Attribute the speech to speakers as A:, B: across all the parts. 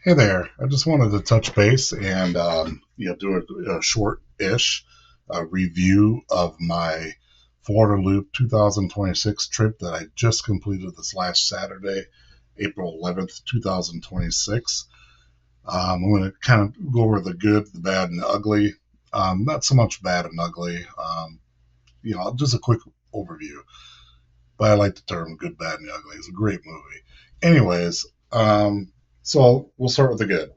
A: Hey there. I just wanted to touch base and do a short-ish review of my Florida Loop 2026 trip that I just completed this last Saturday, April 11th, 2026. I'm going to kind of go over the good, the bad, and the ugly. Not so much bad and ugly. Just a quick overview. But I like the term good, bad, and ugly. It's a great movie. Anyways, so we'll start with the good.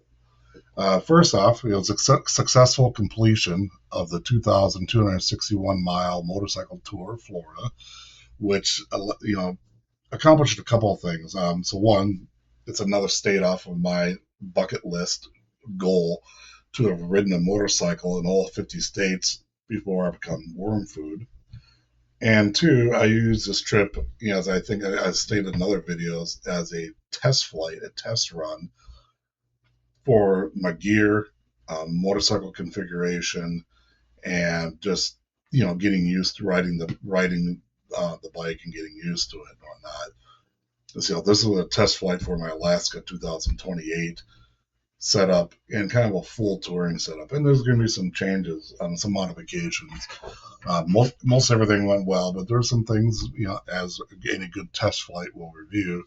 A: First off, it was a successful completion of the 2,261-mile motorcycle tour of Florida, which accomplished a couple of things. So one, it's another state off of my bucket list goal to have ridden a motorcycle in all 50 states before I become worm food. And two, I use this trip, as I think I stated in other videos, as a test flight, a test run for my gear, motorcycle configuration, and just getting used to riding the bike and getting used to it and whatnot. This is a test flight for my Alaska 2028 setup and kind of a full touring setup. And there's going to be some changes, some modifications. Most everything went well, but there's some things, as any good test flight will review,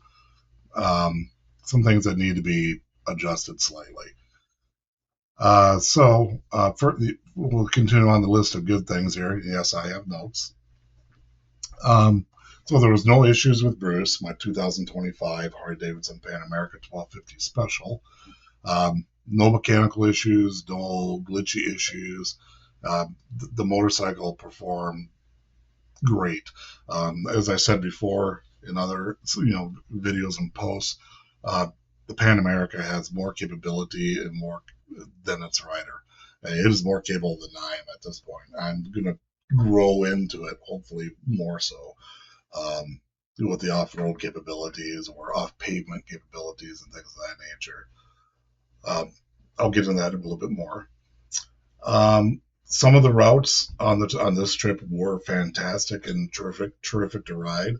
A: some things that need to be adjusted slightly. We'll continue on the list of good things here. Yes, I have notes. So there was no issues with Bruce, my 2025 Harley-Davidson Pan America 1250 Special. No mechanical issues, no glitchy issues. The motorcycle performed great. As I said before in other videos and posts, the Pan America has more capability and more than its rider. It is more capable than I am at this point. I'm going to grow into it, hopefully more so, with the off-road capabilities or off-pavement capabilities and things of that nature. I'll get into that a little bit more. Some of the routes on this trip were fantastic and terrific to ride.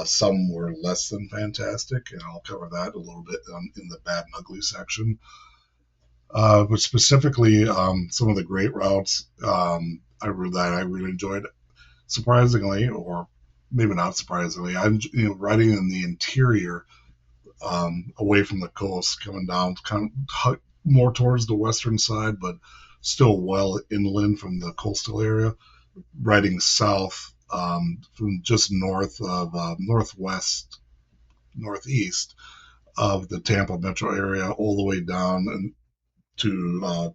A: Some were less than fantastic, and I'll cover that a little bit in the bad and ugly section. But specifically, some of the great routes I really enjoyed. Surprisingly, or maybe not surprisingly, I'm riding in the interior, away from the coast, coming down kind of more towards the western side, but still well inland from the coastal area, riding south from just north of northeast of the Tampa metro area, all the way down and to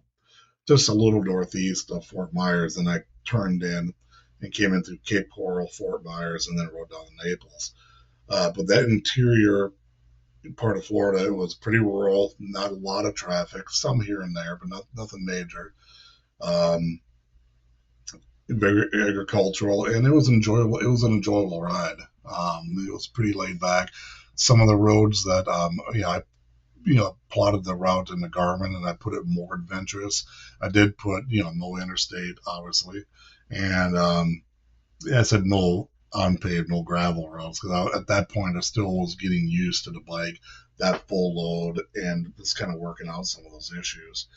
A: just a little northeast of Fort Myers, and I turned in and came in through Cape Coral, Fort Myers, and then rode down to Naples. But that interior part of Florida, it was pretty rural, not a lot of traffic, some here and there, but nothing major. Um, Very agricultural, and it was enjoyable. It was an enjoyable ride. It was pretty laid back. Some of the roads that I plotted the route in the Garmin, and I put it more adventurous. I did put no interstate, obviously, and I said no unpaved, no gravel roads, because at that point I still was getting used to the bike, that full load, and just kind of working out some of those issues.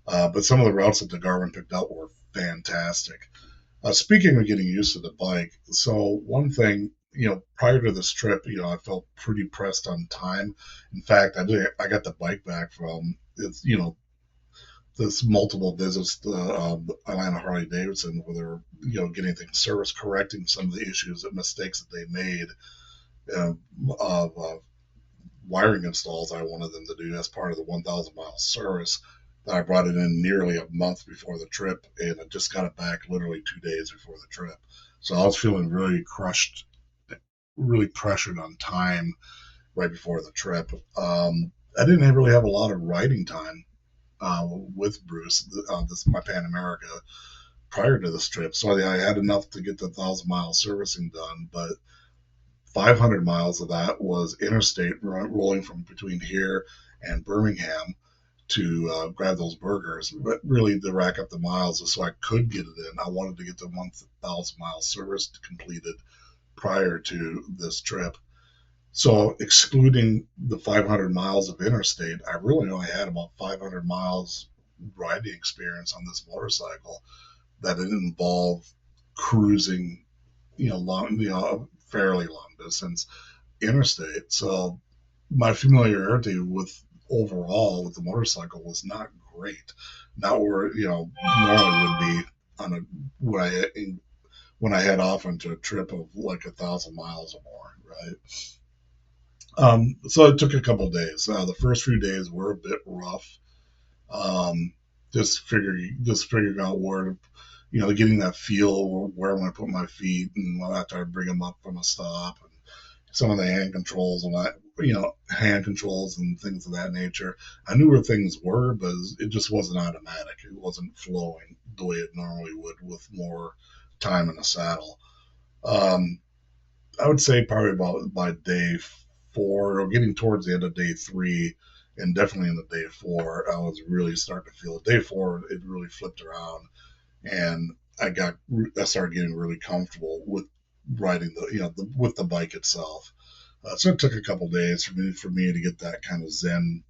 A: But some of the routes that the Garmin picked out were fantastic. Speaking of getting used to the bike, so one thing, prior to this trip, I felt pretty pressed on time. In fact, I got the bike back from it's this multiple visits to Atlanta Harley-Davidson, where they're getting things service, correcting some of the issues and mistakes that they made uh, of wiring installs I wanted them to do as part of the 1,000 mile service. I brought it in nearly a month before the trip, and I just got it back literally 2 days before the trip. So I was feeling really crushed, really pressured on time right before the trip. I didn't really have a lot of riding time with Bruce. This is my Pan America prior to this trip, so I had enough to get the 1,000 mile servicing done, but 500 miles of that was interstate rolling from between here and Birmingham to grab those burgers, but really to rack up the miles so I could get it in. I wanted to get the 1,000 mile service completed prior to this trip. So, excluding the 500 miles of interstate, I really only had about 500 miles riding experience on this motorcycle that didn't involve cruising, long, fairly long distance interstate. So, my familiarity with overall with the motorcycle was not great. Not where normally would be on a when I head off into a trip of like 1,000 miles or more, right? So it took a couple days. The first few days were a bit rough. Um, just figuring out where to, getting that feel where I'm going to put my feet, and after I bring them up from a stop, and some of the hand controls and hand controls and things of that nature. I knew where things were, but it just wasn't automatic. It wasn't flowing the way it normally would with more time in the saddle. Um, I would say probably about by day 4 or getting towards the end of day 3, and definitely in the day 4, I was really starting to feel it. Day 4, it really flipped around, and I started getting really comfortable with riding with the bike itself. So it took a couple days for me to get that kind of zen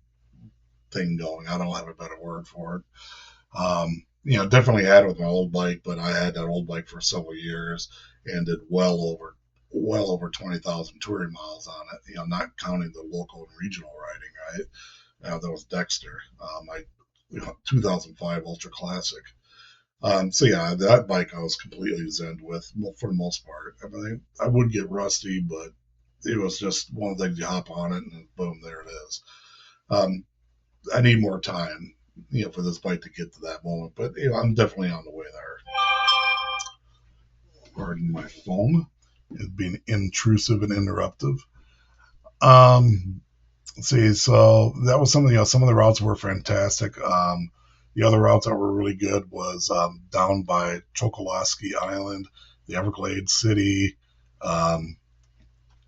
A: thing going. I don't have a better word for it. Definitely had it with my old bike, but I had that old bike for several years and did well over 20,000 touring miles on it. Not counting the local and regional riding. Right, that was Dexter, my 2005 Ultra Classic. So yeah, that bike I was completely zen with for the most part. I mean, I would get rusty, but it was just one of the things you hop on it and boom, there it is. Um, I need more time, for this bike to get to that moment, but I'm definitely on the way there. Pardon my phone. It's being intrusive and interruptive. Um, let's see, so that was something. Some of the routes were fantastic. The other routes that were really good was down by Chokolosky Island, the Everglades City, um,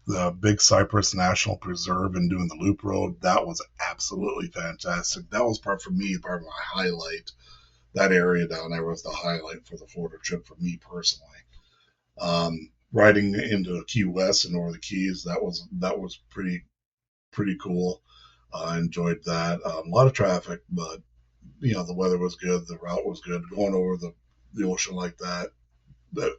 A: the Big Cypress National Preserve, and doing the Loop Road. That was absolutely fantastic. That was part of my highlight. That area down there was the highlight for the Florida trip for me personally. Riding into Key West and over the Keys, that was pretty cool. I enjoyed that. A lot of traffic, but the weather was good. The route was good. Going over the ocean like that, that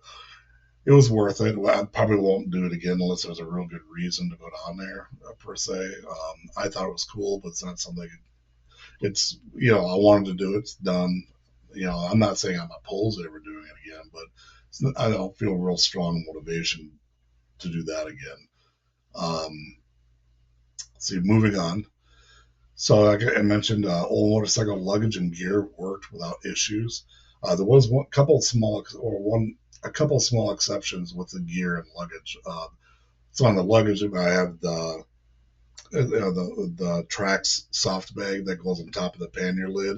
A: it was worth it. I probably won't do it again unless there's a real good reason to go down there per se. I thought it was cool, but it's not something. It's I wanted to do it. It's done. I'm not saying I'm opposed to ever doing it again, but I don't feel real strong motivation to do that again. See, moving on. So, like I mentioned, all motorcycle luggage and gear worked without issues. There was a couple small exceptions with the gear and luggage. So on the luggage, I have the Trax soft bag that goes on top of the pannier lid.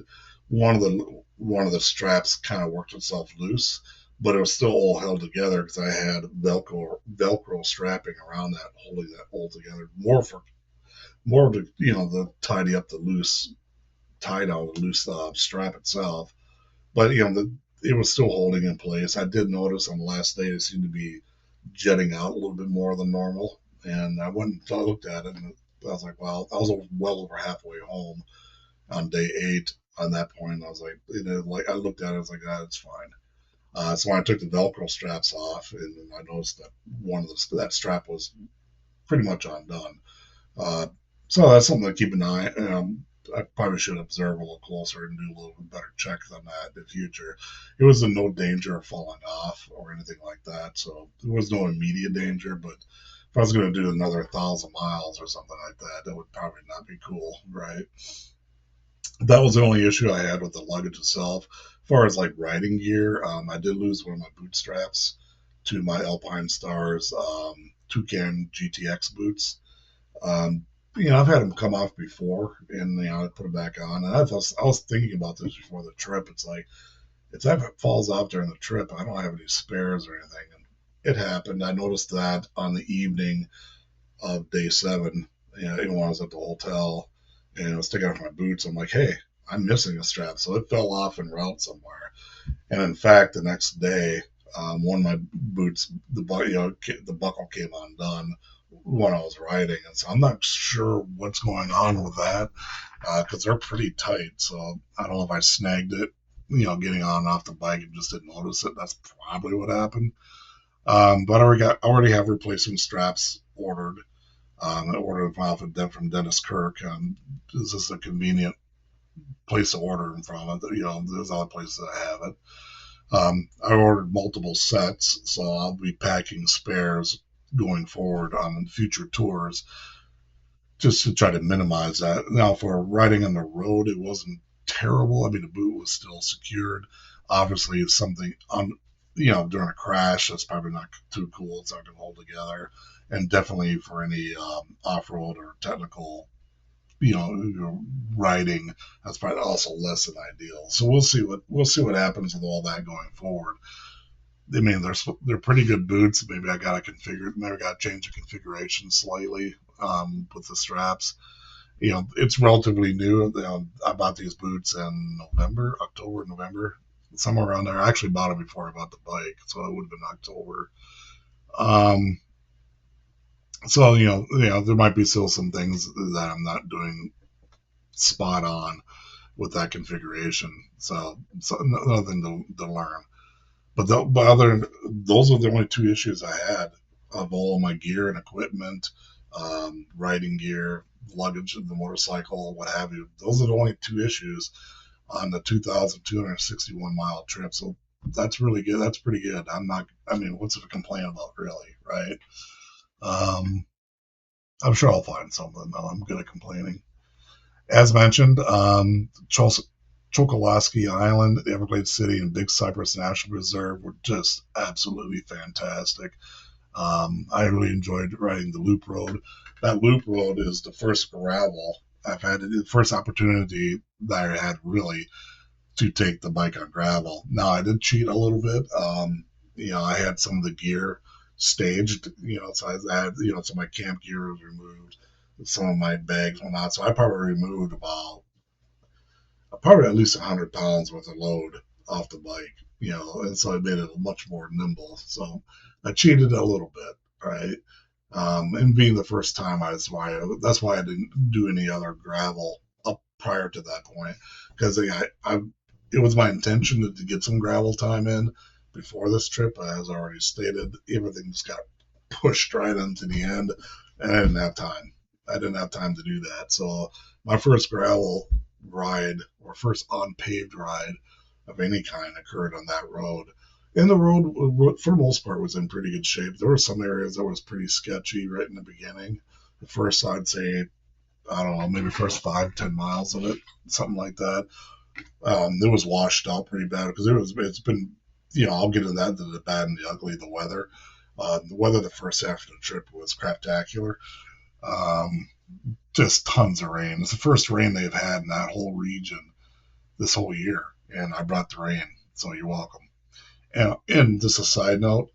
A: One of the straps kind of worked itself loose, but it was still all held together because I had Velcro strapping around that, holding that all together. More to the tidy up the loose tie down the loose strap itself. But it was still holding in place. I did notice on the last day it seemed to be jetting out a little bit more than normal, and I went and looked at it, and I was like, "Well, I was well over halfway home on day 8." On that point, I was like, I looked at it, I was like, "Ah, it's fine." So when I took the Velcro straps off, and then I noticed that that strap was pretty much undone. Uh, so that's something to keep an eye. I probably should observe a little closer and do a little bit better checks on that in the future. It was in no danger of falling off or anything like that, so there was no immediate danger. But if I was going to do another 1,000 miles or something like that, that would probably not be cool, right? That was the only issue I had with the luggage itself. As far as like riding gear, I did lose one of my boot straps to my Alpine Stars Toucan GTX boots. Um, I've had them come off before, and I put them back on. And I was thinking about this before the trip. It's like if that falls off during the trip, I don't have any spares or anything. And it happened. I noticed that on the evening of day 7. When I was at the hotel and I was taking off my boots, I'm like, hey, I'm missing a strap, so it fell off en route somewhere. And in fact, the next day, one of my boots, the buckle came undone when I was riding, and so I'm not sure what's going on with that because they're pretty tight. So I don't know if I snagged it, getting on and off the bike and just didn't notice it. That's probably what happened. But I already have replacement straps ordered. I ordered them from Dennis Kirk. This is a convenient place to order them from. There's other places that have it. I ordered multiple sets, so I'll be packing spares going forward on future tours just to try to minimize that. Now, for riding on the road, it wasn't terrible. I mean, the boot was still secured. Obviously, it's something on, during a crash, that's probably not too cool. It's not going to hold together. And definitely for any off road or technical riding, that's probably also less than ideal. So we'll see what happens with all that going forward. I mean, they're pretty good boots. Maybe I got to change the configuration slightly with the straps. It's relatively new. I bought these boots in October, November, somewhere around there. I actually bought them before I bought the bike, so it would have been October. Um, so there might be still some things that I'm not doing spot on with that configuration. So another thing to learn. Those are the only two issues I had of all of my gear and equipment, riding gear, luggage, the motorcycle, what have you. Those are the only two issues on the 2,261-mile trip. So that's really good. That's pretty good. I mean, what's to complain about, really, right? Um, I'm sure I'll find something, though. I'm good at complaining. As mentioned, Chokoloskee Island, the Everglades City, and Big Cypress National Reserve were just absolutely fantastic. I really enjoyed riding the loop road. That loop road is the first gravel I've had, the first opportunity that I had really to take the bike on gravel. Now I did cheat a little bit. I had some of the gear staged, so I had, so my camp gear was removed, some of my bags went out. So I probably removed about probably at least 100 pounds worth of load off the bike, and so it made it much more nimble. So I cheated a little bit, right? And being the first time, that's why I didn't do any other gravel up prior to that point, because it was my intention to get some gravel time in before this trip. As already stated, everything just got pushed right into the end, and I didn't have time. I didn't have time to do that. So my first gravel ride or first unpaved ride of any kind occurred on that road. And the road, for the most part, was in pretty good shape. There were some areas that was pretty sketchy right in the beginning. The first, I'd say, I don't know, maybe first 5-10 miles of it, something like that. It was washed out pretty bad because it's been, I'll get into that, the bad and the ugly, the weather. The weather the first half of the trip was craptacular. Um, just tons of rain. It's the first rain they've had in that whole region this whole year, and I brought the rain, so you're welcome. And just a side note,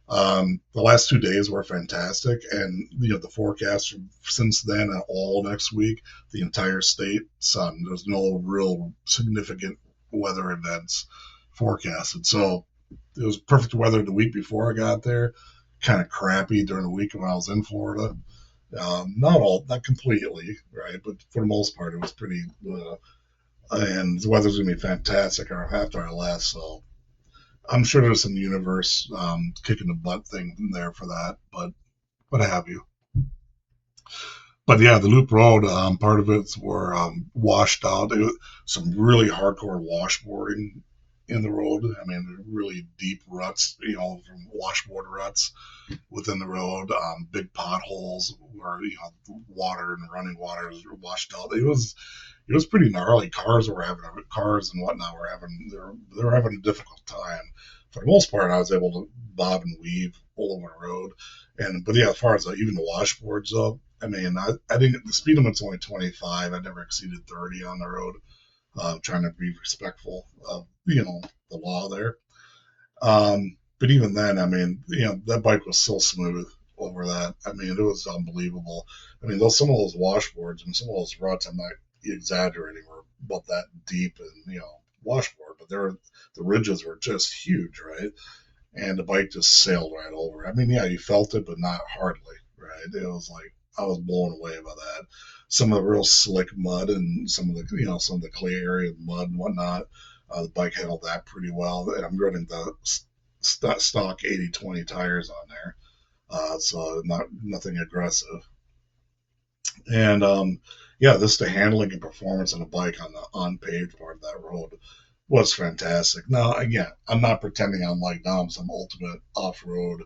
A: the last 2 days were fantastic, and the forecast since then and all next week, the entire state sun. There's no real significant weather events forecasted, so it was perfect weather the week before I got there. Kind of crappy during the week when I was in Florida. Not completely, right, but for the most part, it was pretty. And the weather's gonna be fantastic after I left, so I'm sure there's some universe kicking the butt thing in there for that, but what have you. But yeah, the loop road, part of it's were washed out. Some really hardcore washboarding in the road. I mean, really deep ruts, from washboard ruts within the road. Big potholes where water and running water is washed out. It was pretty gnarly. Cars and whatnot were having a difficult time. For the most part, I was able to bob and weave all over the road. But yeah, as far as even the washboards up, I mean, I didn't. The speed limit's only 25. I never exceeded 30 on the road. Trying to be respectful of the law there. But even then, I mean, that bike was so smooth over that. I mean, it was unbelievable. I mean, some of those washboards and some of those ruts, I'm not exaggerating, were about that deep and washboard, but the ridges were just huge, right? And the bike just sailed right over. I mean, yeah, you felt it, but not hardly, right? It was like I was blown away by that. Some of the real slick mud and some of the clay area mud and whatnot. The bike handled that pretty well, and I'm running the stock 80/20 tires on there, so nothing aggressive. And yeah, the handling and performance on the bike on the unpaved part of that road was fantastic. Now, again, I'm not pretending now I'm some ultimate off-road,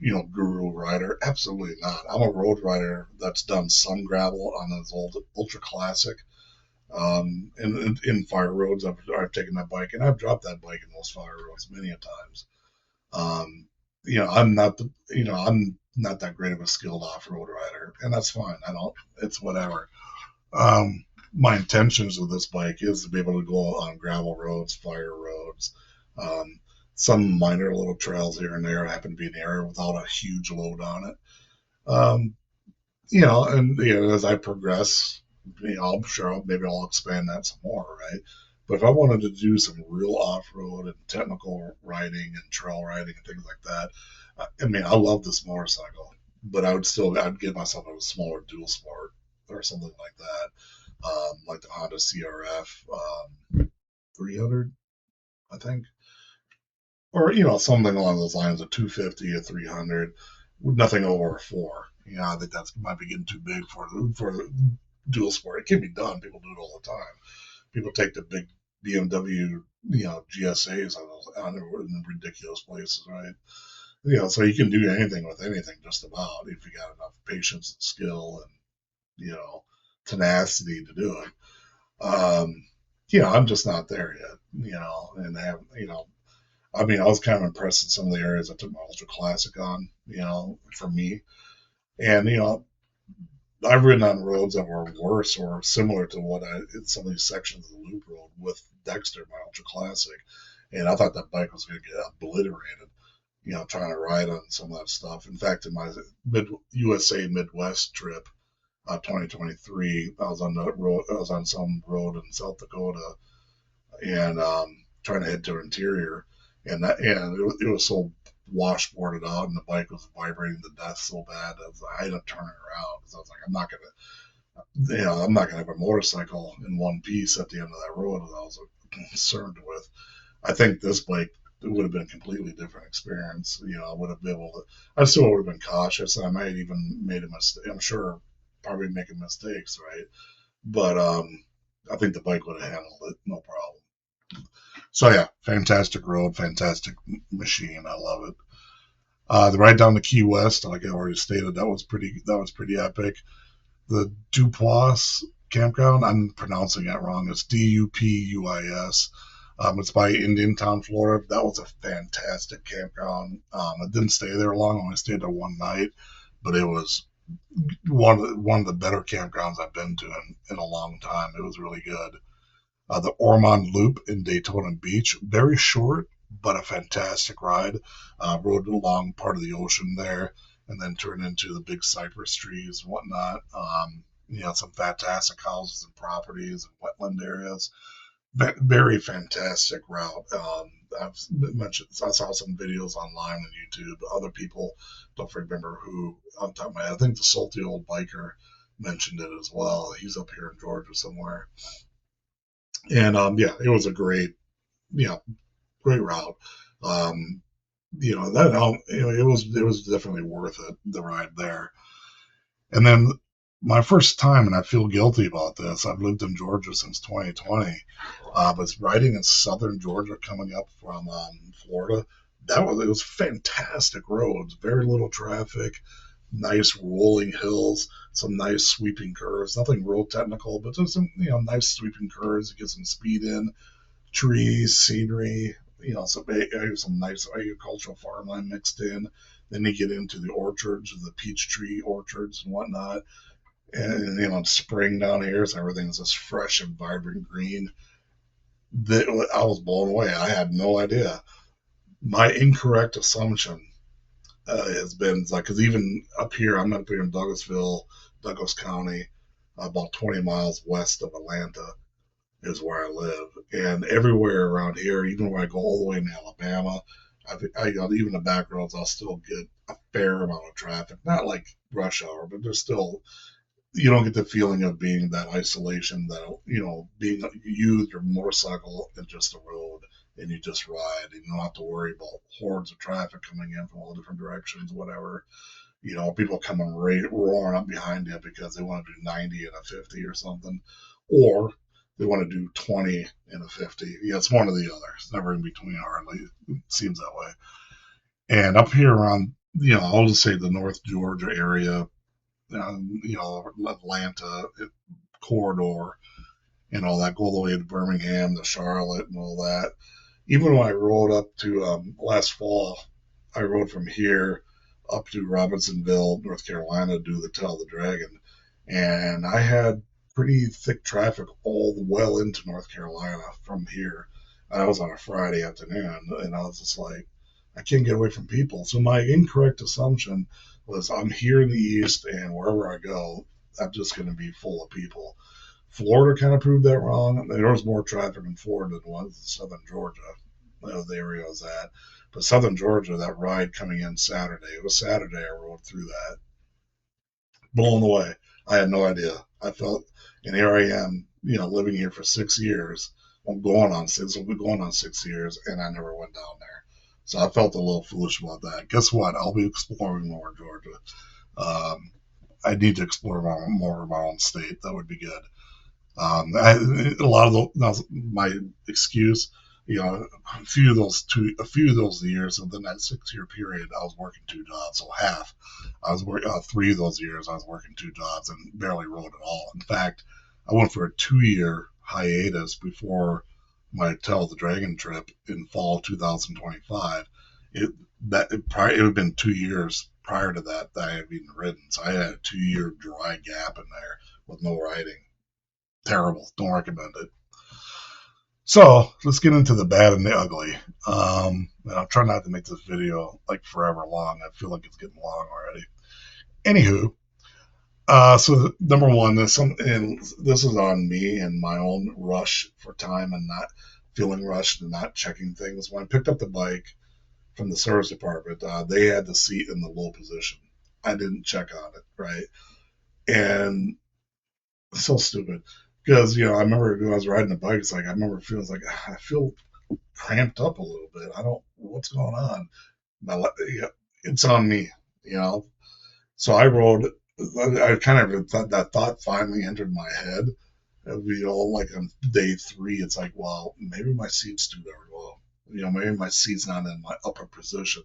A: guru rider. Absolutely not. I'm a road rider that's done some gravel on those old ultra classic. In fire roads, I've taken that bike and I've dropped that bike in those fire roads many a times. Um, I'm not that great of a skilled off-road rider, and that's fine. I don't. It's whatever. My intentions with this bike is to be able to go on gravel roads, fire roads, um, some minor little trails here and there. I happen to be in the area without a huge load on it. Um, and as I progress, I'm sure maybe I'll expand that some more, right? But if I wanted to do some real off-road and technical riding and trail riding and things like that, I mean, I love this motorcycle, but I'd give myself a smaller dual sport or something like that, like the Honda CRF 300, I think, or something along those lines, a 250, a 300, nothing over a four. I think that's might be getting too big for dual sport. It can be done. People do it all the time. People take the big BMW, GSAs in ridiculous places, right? So you can do anything with anything just about if you got enough patience and skill and tenacity to do it. I'm just not there yet, and have I mean, I was kind of impressed in some of the areas I took my Ultra Classic on, for me. And, I've ridden on roads that were worse or similar to in some of these sections of the loop road with Dexter, my Ultra Classic. And I thought that bike was going to get obliterated, trying to ride on some of that stuff. In fact, in my USA Midwest trip, 2023, I was on the road, I was on some road in South Dakota and trying to head to interior. And it was so washboarded out, and the bike was vibrating to death so bad that I ended up turning around because I was like, I'm not gonna have a motorcycle in one piece at the end of that road that I was concerned with. I think this bike would have been a completely different experience. I would have been able to. I still would have been cautious. I might have even made a mistake. I'm sure, probably making mistakes, right? But I think the bike would have handled it no problem. So yeah, fantastic road, fantastic machine. I love it. The ride down to Key West, like I already stated, that was pretty epic. the Dupuis campground. I'm pronouncing it wrong. It's Dupuis. It's by Indiantown, Florida. That was a fantastic campground. I didn't stay there long. I only stayed there one night, but it was one of the better campgrounds I've been to in a long time. It was really good. The Ormond Loop in Daytona Beach, very short but a fantastic ride. Rode along part of the ocean there, and then turned into the big cypress trees and whatnot. Some fantastic houses and properties and wetland areas. Very fantastic route. I've mentioned, I saw some videos online on YouTube. Other people, don't remember who on top of my head. I think the salty old biker mentioned it as well. He's up here in Georgia somewhere. And yeah, it was a you know, great route. Um, it was definitely worth it, the ride there. And then my first time, and I feel guilty about this. I've lived in Georgia since 2020. Was riding in southern Georgia coming up from Florida. It was fantastic roads, very little traffic, nice rolling hills, some nice sweeping curves. Nothing real technical, but just some nice sweeping curves. Get some speed in, trees, scenery. Some nice agricultural farmland mixed in. Then you get into the orchards, the peach tree orchards and whatnot. And spring down here, so everything's just fresh and vibrant green. I was blown away. I had no idea. My incorrect assumption has been like, because even up here, I'm up here in Douglas County, about 20 miles west of Atlanta is where I live. And everywhere around here, even when I go all the way in Alabama, even the back roads, I'll still get a fair amount of traffic. Not like rush hour, but there's still, you don't get the feeling of being that isolation, that being your motorcycle and just a road, and you just ride, and you don't have to worry about hordes of traffic coming in from all different directions, whatever. People coming roaring up behind you because they want to do 90 and a 50 or something, or they want to do 20 and a 50. Yeah, it's one or the other. It's never in between, hardly. It seems that way. And up here around, I'll just say the North Georgia area, Atlanta corridor and all that, go all the way to Birmingham, to Charlotte, and all that. Even when I rode up to last fall, I rode from here up to Robinsonville, North Carolina, to do the Tail of the Dragon, and I had pretty thick traffic all well into North Carolina from here. And I was on a Friday afternoon, and I was just like, I can't get away from people. So my incorrect assumption was I'm here in the East, and wherever I go, I'm just going to be full of people. Florida kind of proved that wrong. There was more traffic in Florida than was in southern Georgia, the area I was at. But southern Georgia, that ride coming in Saturday, it was Saturday I rode through that. Blown away. I had no idea. I felt, and here I am, living here for 6 years. We'll be going on 6 years, and I never went down there. So I felt a little foolish about that. Guess what? I'll be exploring more Georgia. Um, I need to explore more of my own state. That would be good. A lot of my excuse, a few of those years within that 6 year period, I was working two jobs. So half, I was working 3 of those years, I was working two jobs and barely rode at all. In fact, I went for a 2 year hiatus before my Tell the Dragon trip in fall 2025. It had been 2 years prior to that I had been ridden, so I had a 2 year dry gap in there with no riding. Terrible. Don't recommend it. So let's get into the bad and the ugly. And I'll try not to make this video like forever long. I feel like it's getting long already. Anywho, so number one, and this is on me and my own rush for time and not feeling rushed and not checking things. When I picked up the bike from the service department, they had the seat in the low position. I didn't check on it, right? And so stupid. Because, I remember when I was riding the bike, it's like, I remember feeling like, I feel cramped up a little bit. What's going on? It's on me, you know? So I rode, I kind of, that thought finally entered my head. Like on day three, it's like, well, maybe my seat's too darn low. Maybe my seat's not in my upper position.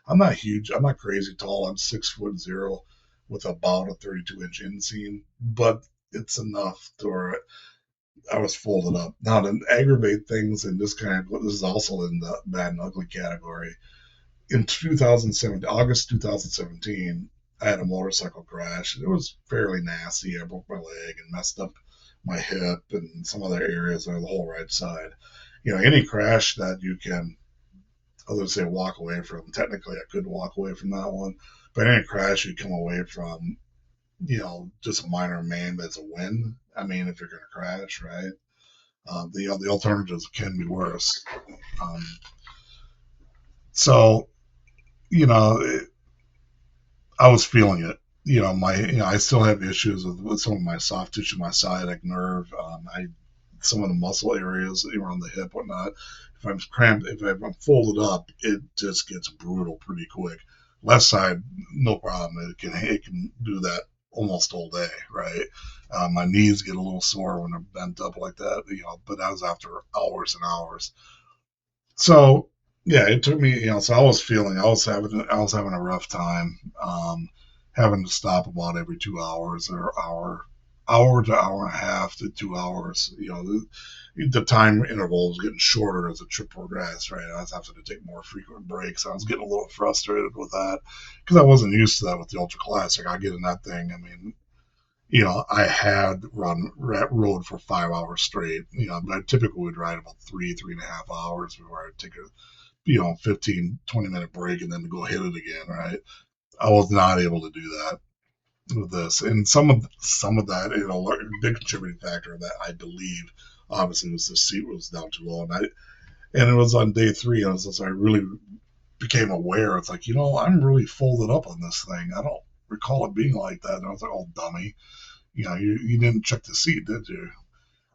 A: I'm not huge. I'm not crazy tall. I'm 6'0". with about a 32-inch inseam, but it's enough to where I was folded up. Now, to aggravate things, and this is also in the bad and ugly category. In 2017, August 2017, I had a motorcycle crash. It was fairly nasty. I broke my leg and messed up my hip and some other areas of the whole right side. Any crash that you can, I was going to say walk away from. Technically, I could walk away from that one, but any crash you come away from, just a minor maim that's a win. I mean, if you're going to crash, right? The alternatives can be worse. Um, so, you know, I was feeling it. I still have issues with some of my soft tissue, my sciatic nerve, some of the muscle areas around the hip, whatnot. If I'm cramped, if I'm folded up, it just gets brutal pretty quick. Left side, no problem. It can do that almost all day, right? My knees get a little sore when they're bent up like that, but that was after hours and hours. So yeah, it took me, so I was having a rough time, having to stop about every 2 hours or hour to hour and a half to 2 hours. The time interval was getting shorter as the trip progressed, right? I was having to take more frequent breaks. I was getting a little frustrated with that because I wasn't used to that with the Ultra Classic. I get in that thing. I mean, I had rode for 5 hours straight. But I typically would ride about 3.5 hours before I'd take a 15, 20 minute break and then go hit it again, right? I was not able to do that with this. And some of that, a big contributing factor of that, I believe, obviously, was the seat was down too low. And it was on day three, and I really became aware. It's like, I'm really folded up on this thing. I don't recall it being like that. And I was like, oh, dummy. You didn't check the seat, did you?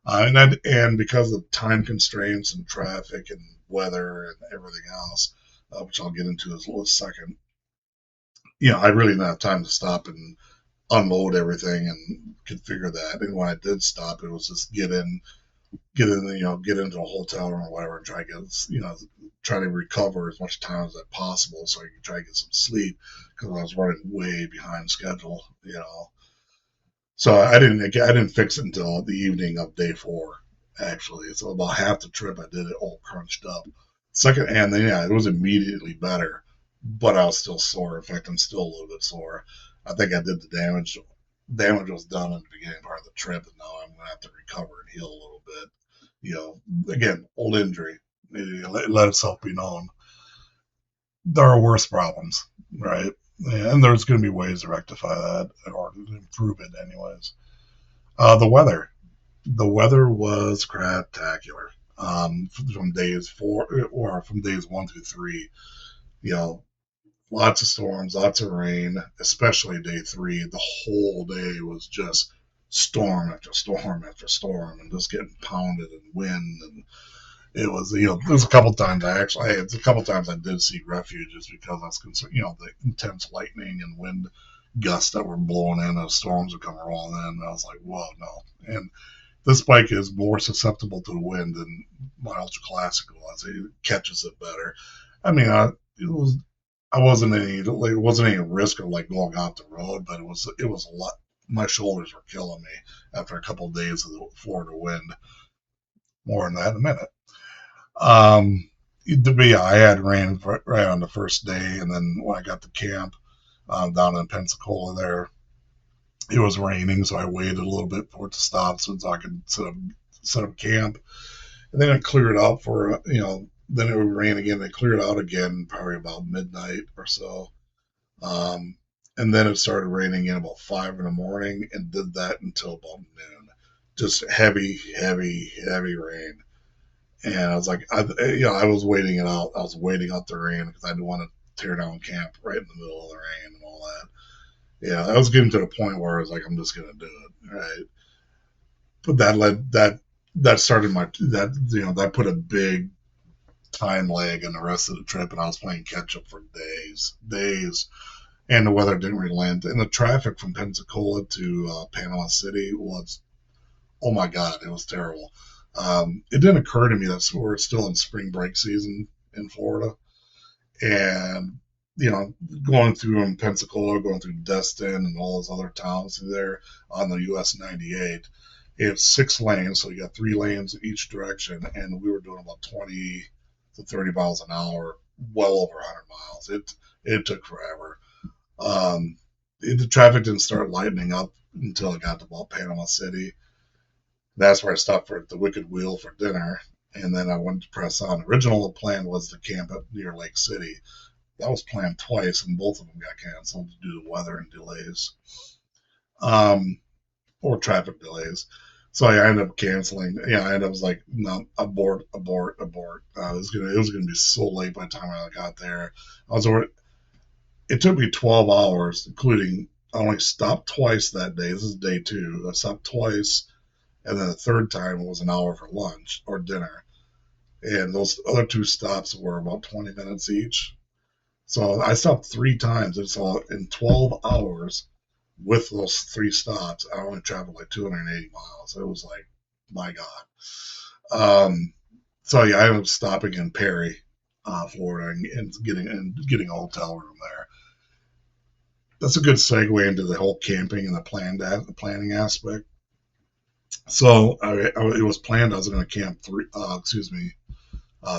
A: And because of time constraints and traffic and weather and everything else, which I'll get into in a little second, I really didn't have time to stop and unload everything and configure that. And when I did stop, it was just get into a hotel room or whatever and try to recover as much time as possible so I could try to get some sleep because I was running way behind schedule. So I didn't fix it until the evening of day four, actually. So about half the trip I did it all crunched up. Second, and then yeah, it was immediately better, but I was still sore. In fact, I'm still a little bit sore. I think I did the damage. Damage was done in the beginning part of the trip, and now I'm gonna have to recover and heal a little bit. Again, old injury. Let itself be known. There are worse problems, right? And there's going to be ways to rectify that or to improve it, anyways. The weather. The weather was craptacular. From days four or from days 1 through 3, you know, lots of storms, lots of rain, especially day 3. The whole day was just storm after storm after storm and just getting pounded and wind. And there's a couple times it's a couple times I did seek refuge just because I was concerned, the intense lightning and wind gusts that were blowing in as storms would come rolling in. And I was like, whoa, no. And this bike is more susceptible to the wind than my Ultra Classic was. It catches it better. I mean, it was I wasn't any like it wasn't any risk of like going off the road, but it was a lot. My shoulders were killing me after a couple of days of the Florida wind. More on that in a minute. Um, I had rain right on the first day, and then when I got to camp down in Pensacola, there it was raining, so I waited a little bit for it to stop so I could set up camp. And then it cleared out then it would rain again. It cleared out again probably about midnight or so. Um, and then it started raining in about 5 in the morning and did that until about noon. Just heavy, heavy, heavy rain. And I was like, I was waiting it out. I was waiting out the rain because I didn't want to tear down camp right in the middle of the rain and all that. Yeah, I was getting to the point where I was like, I'm just gonna do it, right? But that started that put a big time lag in the rest of the trip, and I was playing catch up for days, and the weather didn't relent, and the traffic from Pensacola to Panama City was, oh my god, it was terrible. It didn't occur to me that we're still in spring break season in Florida, and you know, going through Pensacola, going through Destin, and all those other towns through there on the US 98. It's 6 lanes, so you got 3 lanes in each direction, and we were doing about 20 to 30 miles an hour, well over 100 miles. It took forever. Um, the traffic didn't start lightening up until I got to about Panama City. That's where I stopped for the Wicked Wheel for dinner, and then I went to press on. Original plan was to camp up near Lake City. That was planned twice, and both of them got canceled due to weather and delays, um, or traffic delays. So I ended up canceling. Yeah, and I was like, no, abort, abort, abort. It was gonna be so late by the time I got there. I was already, it took me 12 hours, including I only stopped twice that day. This is day two. I stopped twice, and then the third time was an hour for lunch or dinner. And those other two stops were about 20 minutes each. So I stopped 3 times. And so in 12 hours with those 3 stops, I only traveled like 280 miles. It was like, my God. Um, so yeah, I ended up stopping in Perry, Florida, and getting a hotel room there. That's a good segue into the whole camping and the planning aspect. So it was planned I was going to camp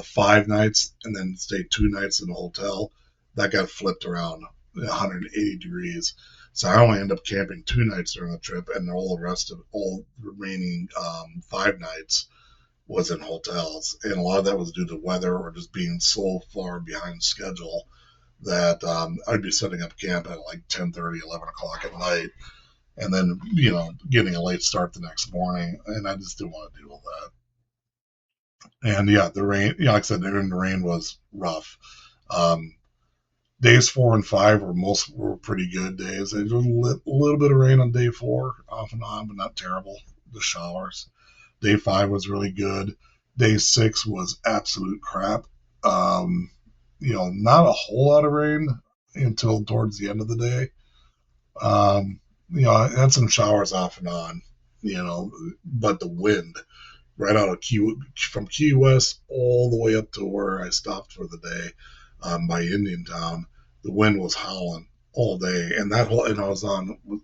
A: 5 nights and then stay 2 nights in a hotel. That got flipped around 180 degrees. So I only ended up camping 2 nights during the trip, and all the remaining 5 nights was in hotels. And a lot of that was due to weather or just being so far behind schedule that I'd be setting up camp at like 10:30, 11 o'clock at night, and then getting a late start the next morning, and I just didn't want to deal with that. And yeah, the rain, like I said, the rain was rough. Um, Days 4 and 5 were pretty good days. There was a little bit of rain on day 4, off and on, but not terrible. The showers. Day 5 was really good. Day 6 was absolute crap. Um, not a whole lot of rain until towards the end of the day. I had some showers off and on. But the wind right out of from Key West all the way up to where I stopped for the day, by Indian Town. The wind was howling all day, and I was on. Let's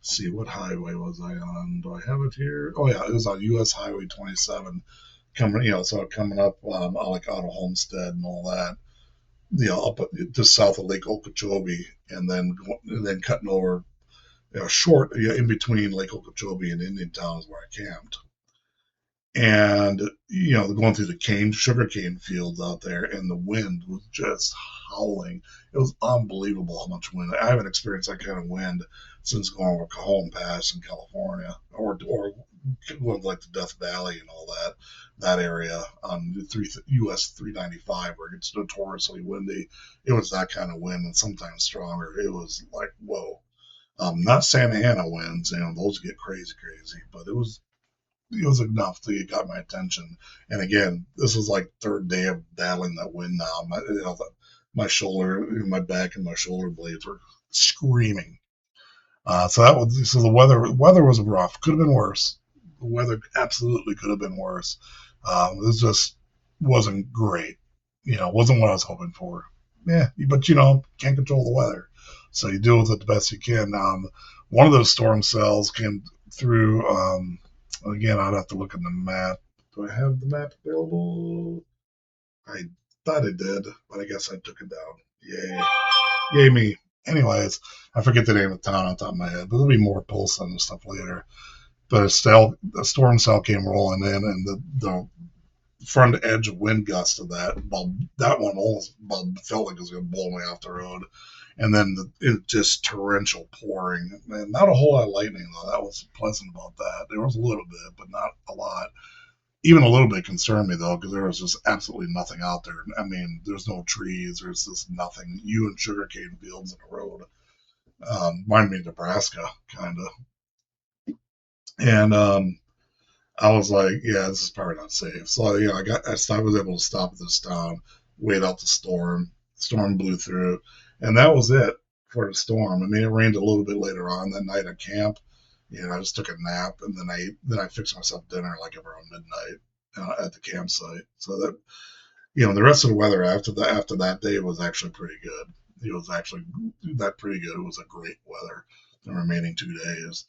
A: see, what highway was I on? Do I have it here? Oh yeah, it was on U.S. Highway 27, coming up, like out of Homestead and all that. Up just south of Lake Okeechobee, and then cutting over, short, in between Lake Okeechobee and Indian Town is where I camped. And going through the sugarcane fields out there, and the wind was just howling. It was unbelievable how much wind. I haven't experienced that kind of wind since going over Cajon Pass in California, or going like the Death Valley and all that area on the US 395, where it's notoriously windy. It was that kind of wind, and sometimes stronger. It was like, whoa. Not Santa Ana winds, those get crazy, but it was enough that it got my attention. And again, this was like third day of battling that wind now. My shoulder, my back, and my shoulder blades were screaming. So the weather was rough. Could have been worse. The weather absolutely could have been worse. This just wasn't great. Wasn't what I was hoping for. Yeah, but can't control the weather, so you deal with it the best you can. One of those storm cells came through. Again, I'd have to look at the map. Do I have the map available? I thought I did, but I guess I took it down. Yay. Yay me. Anyways, I forget the name of the town on top of my head, but there'll be more Pilsen and stuff later. But a storm cell came rolling in, and the front edge wind gust of that one almost felt like it was going to blow me off the road. And then it just torrential pouring, and not a whole lot of lightning though. That was pleasant about that. There was a little bit, but not a lot. Even a little bit concerned me though, because there was just absolutely nothing out there. I mean, there's no trees. There's just nothing. You and sugarcane fields in a road. Remind me of Nebraska, kind of. And I was like, yeah, this is probably not safe. So I was able to stop at this town, wait out the storm. The storm blew through, and that was it for the storm. I mean, it rained a little bit later on that night at camp. I just took a nap, and then I fixed myself dinner like around midnight, at the campsite. So that the rest of the weather after that day was actually pretty good. it was actually that pretty good. It was a great weather the remaining 2 days.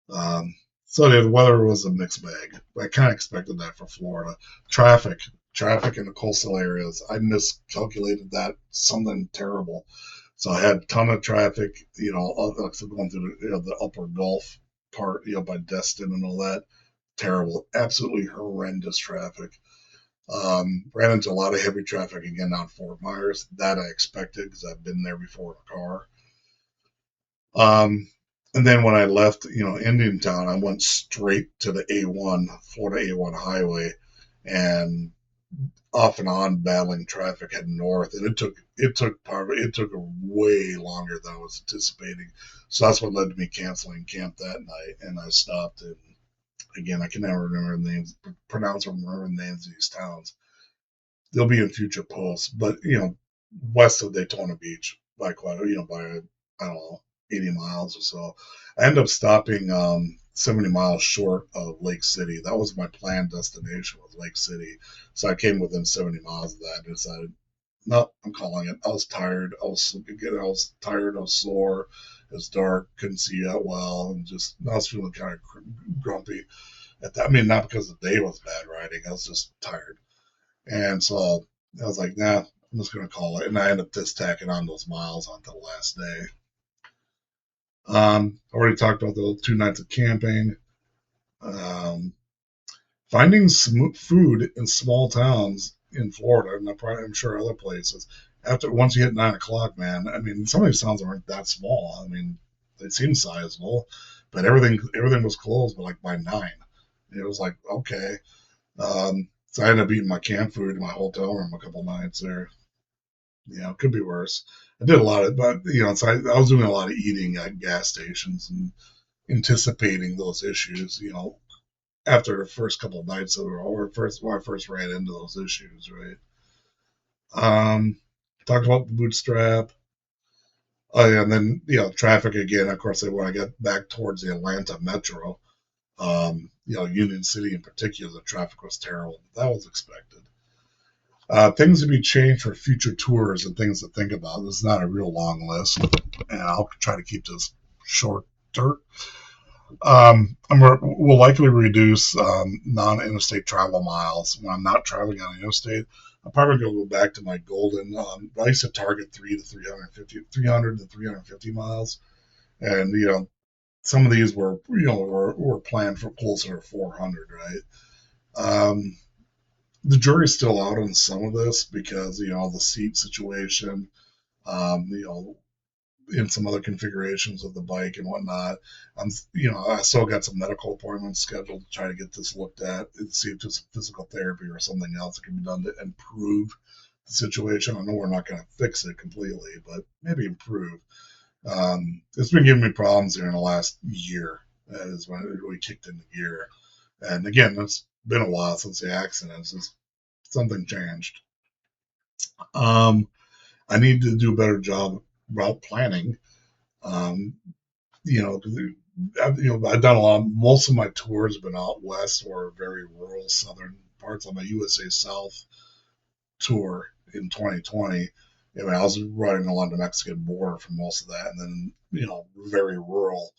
A: Um, so the weather was a mixed bag. I kind of expected that for Florida. Traffic, traffic in the coastal areas. I miscalculated that, something terrible. So I had a ton of traffic, going through the upper Gulf part, by Destin and all that. Terrible, absolutely horrendous traffic. Ran into a lot of heavy traffic again on Fort Myers. That I expected because I've been there before in a car. Um, and then when I left, Indiantown, I went straight to the A1, Florida A1 highway, and off and on battling traffic heading north. And it took way longer than I was anticipating. So that's what led to me canceling camp that night. And I stopped. And again, I can never remember the names, pronounce or remember the names of these towns. They'll be in future posts, but west of Daytona Beach by quite, by I don't know 80 miles or so. I ended up stopping 70 miles short of Lake City. That was my planned destination, was Lake City. So I came within 70 miles of that and decided, no, I'm calling it. I was tired. I was tired. I was sore. It was dark. Couldn't see that well, and just I was feeling kind of grumpy at that. I mean, not because the day was bad riding. I was just tired. And so I was like, nah, I'm just going to call it. And I ended up just tacking on those miles onto the last day. Already talked about the 2 nights of camping. Um, Finding food in small towns in Florida, and I'm sure other places, once you hit 9 o'clock, man, I mean, some of these towns aren't that small. I mean, they seem sizable, but everything was closed by 9. It was like, okay. So I ended up eating my camp food in my hotel room a couple nights there. It could be worse. I did a lot of, but so I was doing a lot of eating at gas stations and anticipating those issues. After the first couple of nights when I first ran into those issues, right? Talked about the bootstrap. Oh yeah, and then traffic again. Of course, when I got back towards the Atlanta metro, Union City in particular, the traffic was terrible. That was expected. Things to be changed for future tours and things to think about. This is not a real long list, and I'll try to keep this shorter. We'll likely reduce non-interstate travel miles when I'm not traveling on the interstate. I'm probably going to go back to my golden. I used to target 300 to 350 miles, and some of these were planned for closer to 400, right? The jury's still out on some of this because the seat situation, in some other configurations of the bike and whatnot. I still got some medical appointments scheduled to try to get this looked at and see if there's physical therapy or something else that can be done to improve the situation. I know we're not going to fix it completely, but maybe improve. It's been giving me problems here in the last year. That is when it really kicked into gear. And again, it's been a while since the accident. Something changed. I need to do a better job route planning. Um, I've done a lot. Most of my tours have been out west or very rural southern parts. On my USA South tour in 2020, I mean, I was riding along the Mexican border for most of that, and then very rural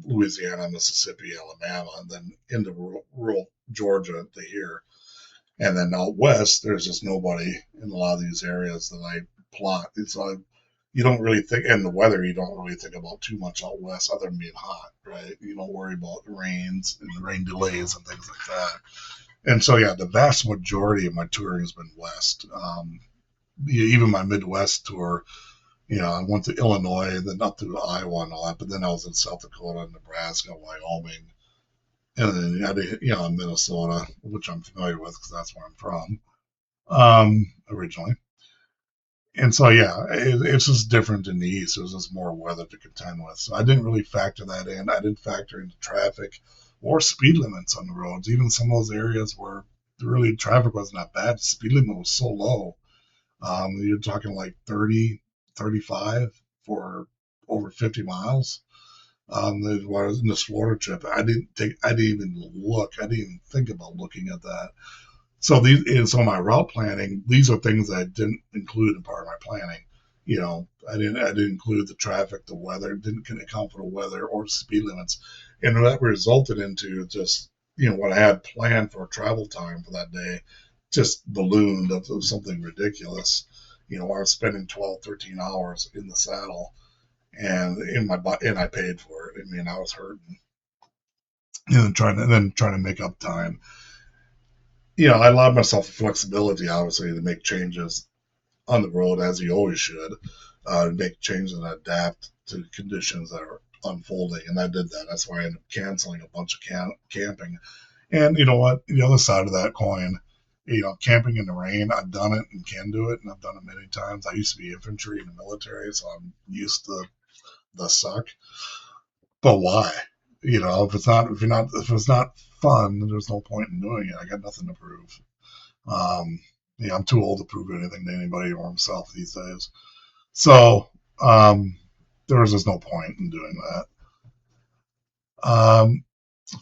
A: Louisiana, Mississippi, Alabama, and then into rural Georgia to here. And then out west, there's just nobody in a lot of these areas that I plot. It's like you don't really think, and the weather, you don't really think about too much out west other than being hot, right? You don't worry about the rains and the rain delays and things like that. And so, yeah, the vast majority of my touring has been west. Even my Midwest tour, I went to Illinois, then up through Iowa and all that, but then I was in South Dakota, Nebraska, Wyoming, and then I did, Minnesota, which I'm familiar with because that's where I'm from originally. And so, yeah, it's just different in the East. There's just more weather to contend with. So I didn't really factor that in. I didn't factor into traffic or speed limits on the roads. Even some of those areas where really traffic wasn't that bad, the speed limit was so low. You're talking like 30, 35 for over 50 miles. That was in this Florida trip. I didn't even look. I didn't even think about looking at that. So my route planning, these are things that I didn't include in part of my planning. I didn't include the traffic, the weather, didn't account for the weather or speed limits, and that resulted into just what I had planned for travel time for that day just ballooned up to something ridiculous. I was spending 12, 13 hours in the saddle, and and I paid for it. I mean, I was hurting, and then trying to make up time. I allowed myself the flexibility, obviously, to make changes on the road as you always should, make changes and adapt to conditions that are unfolding. And I did that. That's why I ended up canceling a bunch of camping. And you know what? The other side of that coin, camping in the rain, I've done it and can do it, and I've done it many times. I used to be infantry in the military, so I'm used to the suck. But why? If it's not fun, then there's no point in doing it. I got nothing to prove. Um, I'm too old to prove anything to anybody or myself these days. So there was just no point in doing that.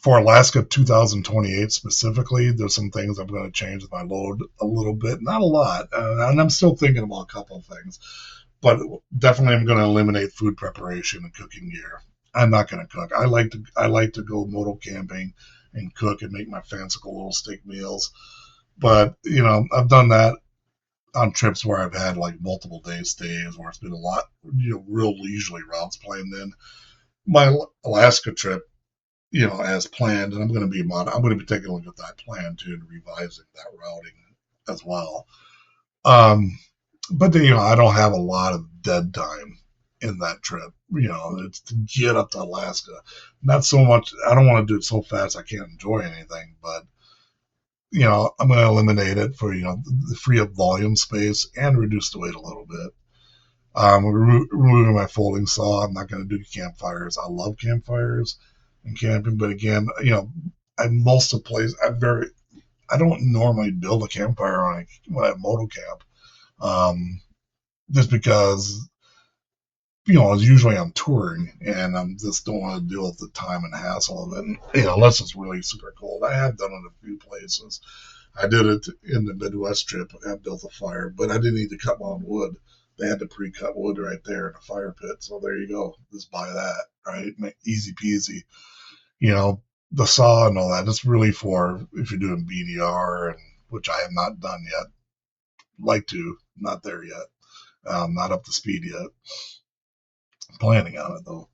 A: For Alaska 2028 specifically, there's some things I'm going to change with my load a little bit, not a lot, and I'm still thinking about a couple of things. But definitely, I'm going to eliminate food preparation and cooking gear. I'm not going to cook. I like to go moto camping and cook and make my fanciful little steak meals. But I've done that on trips where I've had like multiple day stays, where it's been a lot, real leisurely routes planned in. My Alaska trip, as planned, and I'm going to be taking a look at that plan too and revising that routing as well. Um, but then, I don't have a lot of dead time in that trip. It's to get up to Alaska. Not so much. I don't want to do it so fast I can't enjoy anything, but I'm going to eliminate it for free up volume space and reduce the weight a little bit. Removing my folding saw. I'm not going to do campfires. I love campfires and camping, but again, most of the place. I don't normally build a campfire when I moto camp, just because usually I'm touring and I'm just don't want to deal with the time and hassle of it. And, unless it's really super cold. I have done it a few places. I did it in the Midwest trip. I built a fire, but I didn't need to cut my own wood. They had the pre-cut wood right there in a fire pit. So there you go. Just buy that, right? Easy peasy. You know, the saw and all that. It's really for if you're doing BDR, and which I have not done yet. Like to, not there yet. Not up to speed yet. Planning on it though.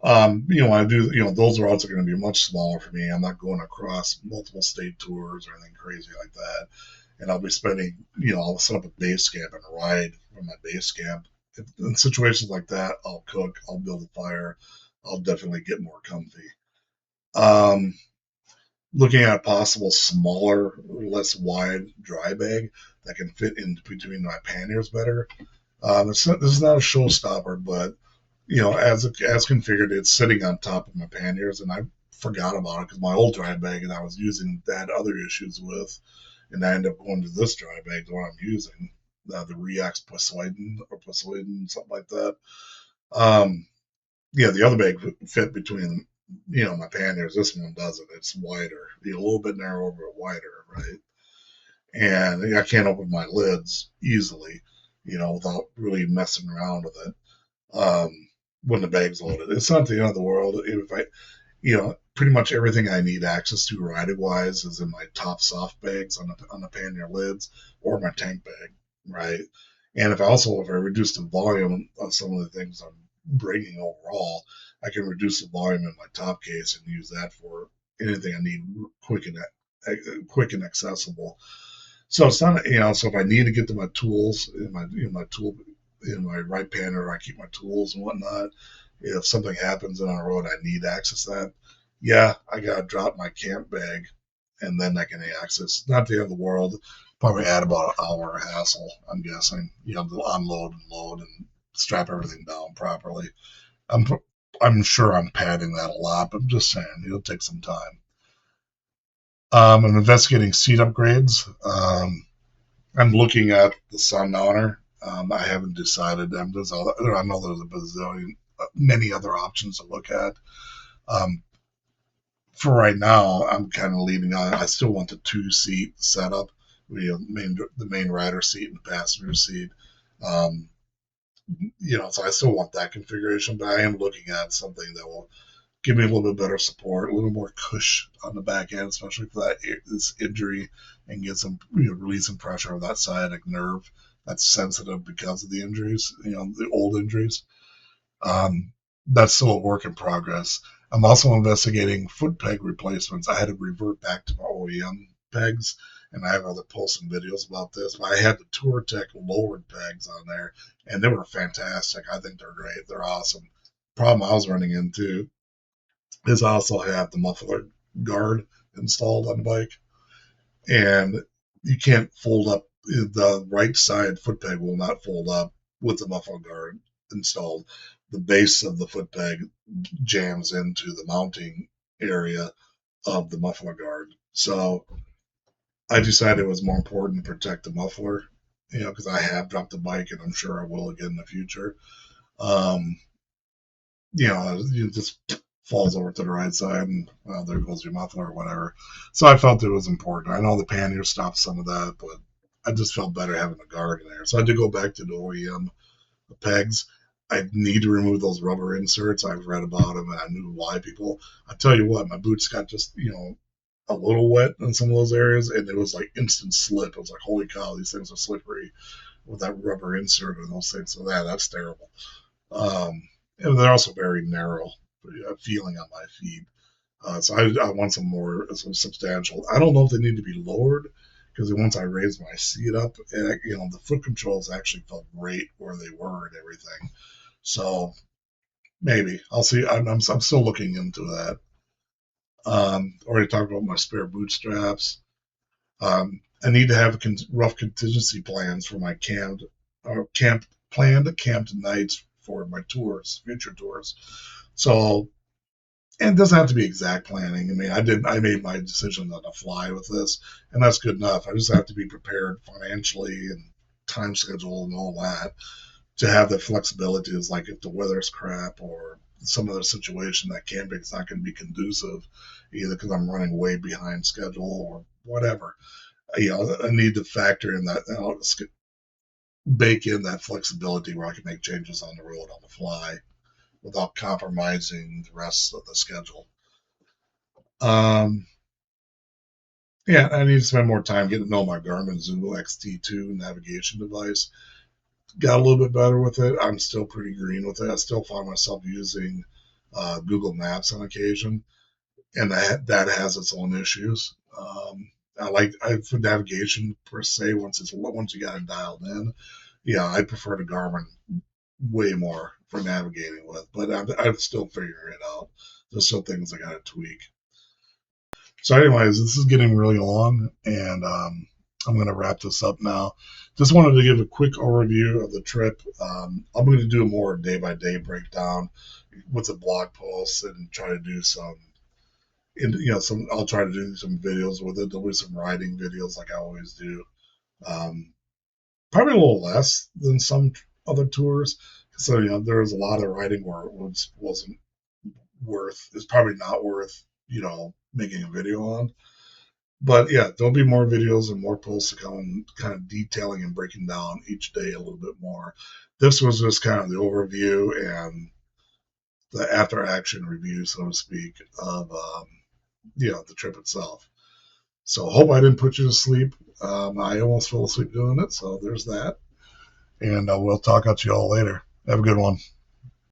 A: I do, those routes are going to be much smaller for me. I'm not going across multiple state tours or anything crazy like that. And I'll be spending, I'll set up a base camp and ride from my base camp. In situations like that, I'll cook, I'll build a fire, I'll definitely get more comfy. Um, Looking at a possible smaller, less wide dry bag that can fit in between my panniers better. This is not a showstopper, but as configured, it's sitting on top of my panniers, and I forgot about it because my old dry bag that I was using had other issues with, and I ended up going to this dry bag, the one I'm using, the Reax Poseidon, something like that. Um, yeah, the other bag fit between, my panniers. This one doesn't. It's wider, a little bit narrower, but wider, right? And I can't open my lids easily, without really messing around with it. When the bag's loaded, it's not the end of the world. If I, pretty much everything I need access to riding wise is in my top soft bags on the pannier lids or my tank bag, right? And if I reduce the volume of some of the things I'm bringing overall, I can reduce the volume in my top case and use that for anything I need quick and accessible. So it's not, so if I need to get to my tools in my right panel, I keep my tools and whatnot. If something happens on the road, I need to access that. Yeah, I gotta drop my camp bag, and then I can access. Not the end of the world. Probably add about an hour of hassle. I'm guessing. To unload and load and strap everything down properly. I'm I'm sure I'm padding that a lot, but I'm just saying it'll take some time. I'm investigating seat upgrades. I'm looking at the Sundowner. I haven't decided. I know there's a bazillion, many other options to look at. Um, for right now, I'm kind of leaning on. I still want the two-seat setup, the main rider seat and the passenger seat. Um, So I still want that configuration, but I am looking at something that will give me a little bit better support, a little more cush on the back end, especially for this injury, and get some release some pressure on that sciatic nerve that's sensitive because of the injuries, the old injuries. That's still a work in progress. I'm also investigating foot peg replacements. I had to revert back to my OEM pegs, and I have other posts and videos about this. But I had the Tour Tech lowered pegs on there, and they were fantastic. I think they're great. They're awesome. Problem I was running into is I also have the muffler guard installed on the bike, and you can't fold up. The right side foot peg will not fold up with the muffler guard installed. The base of the foot peg jams into the mounting area of the muffler guard. So I decided it was more important to protect the muffler, because I have dropped the bike and I'm sure I will again in the future. Um, it just falls over to the right side and well, there goes your muffler or whatever. So I felt it was important. I know the pannier stopped some of that, but I just felt better having a guard in there. So I did go back to the OEM pegs. I need to remove those rubber inserts. I've read about them and I knew why people. I tell you what, my boots got just, a little wet in some of those areas and it was like instant slip. I was like, holy cow, these things are slippery with that rubber insert and those things. So that's terrible. Um, and they're also very narrow feeling on my feet. So I want some substantial. I don't know if they need to be lowered because once I raised my seat up, the foot controls actually felt great where they were and everything. So maybe I'll see. I'm still looking into that. Already talked about my spare boot straps. I need to have rough contingency plans for my camped nights for my tours, future tours. So, and it doesn't have to be exact planning. I mean, I made my decision on the fly with this, and that's good enough. I just have to be prepared financially and time schedule and all that to have the flexibility. Is like if the weather's crap or some other situation that camping's not going to be conducive, either because I'm running way behind schedule or whatever. I need to factor in that, bake in that flexibility where I can make changes on the road on the fly without compromising the rest of the schedule. Um, yeah, I need to spend more time getting to know my Garmin Zulu XT2 navigation device. Got a little bit better with it. I'm still pretty green with it. I still find myself using Google Maps on occasion, and that has its own issues. For navigation per se. Once you got it dialed in, yeah, I prefer the Garmin way more for navigating with. But I'm still figuring it out. There's still things I got to tweak. So, anyways, this is getting really long, and I'm going to wrap this up now. Just wanted to give a quick overview of the trip. I'm going to do a more day by day breakdown with the blog posts and try to do I'll try to do some videos with it. There'll be some riding videos like I always do. Um, Probably a little less than some other tours. So, there was a lot of riding where it wasn't worth, it's probably not worth, making a video on. But yeah, there'll be more videos and more posts to come, kind of detailing and breaking down each day a little bit more. This was just kind of the overview and the after action review, so to speak, of the trip itself. So hope I didn't put you to sleep. I almost fell asleep doing it, so there's that. And we'll talk at you all later. Have a good one.